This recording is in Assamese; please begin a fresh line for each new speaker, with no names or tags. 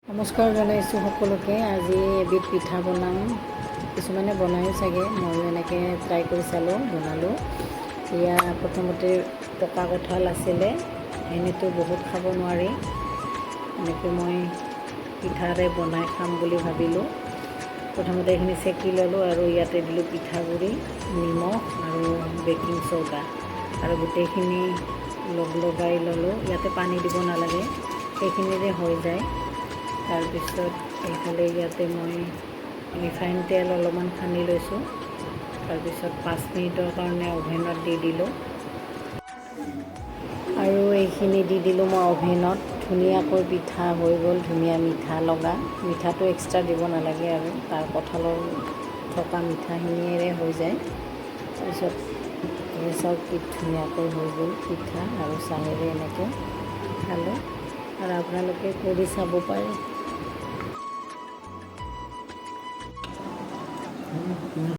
নমস্কাৰ জনাইছোঁ সকলোকে। আজি এবিধ পিঠা বনাম। কিছুমানে বনায়ো চাগে, ময়ো এনেকৈ ট্ৰাই কৰি চালোঁ, বনালোঁ। এয়া প্ৰথমতে পকা কঁঠাল আছিলে, এনেতো বহুত খাব নোৱাৰি। এনেকৈ মই পিঠাৰে বনাই খাম বুলি ভাবিলোঁ। প্ৰথমতে এইখিনি চেকি ল'লোঁ আৰু ইয়াতে দিলোঁ পিঠাগুড়ি, নিমখ আৰু বেকিং চ'ডা আৰু গোটেইখিনি লগাই ল'লোঁ। ইয়াতে পানী দিব নালাগে, সেইখিনিৰে হৈ যায়। তাৰপিছত এইফালে ইয়াতে মই ৰিফাইন তেল অলপমান সানি লৈছোঁ। তাৰপিছত 5 মিনিটৰ কাৰণে অ'ভেনত দি দিলোঁ আৰু এইখিনি দি দিলোঁ মই অ'ভেনত। ধুনীয়াকৈ পিঠা হৈ গ'ল, ধুনীয়া মিঠা লগা। মিঠাটো এক্সট্ৰা দিব নালাগে আৰু তাৰ কঁঠালৰ থকা মিঠাখিনিৰে হৈ যায়। তাৰপিছত চাওক কি ধুনীয়াকৈ হৈ গ'ল পিঠা, আৰু চাহেৰে এনেকৈ খালোঁ। আৰু আপোনালোকে কৰি চাব পাৰে।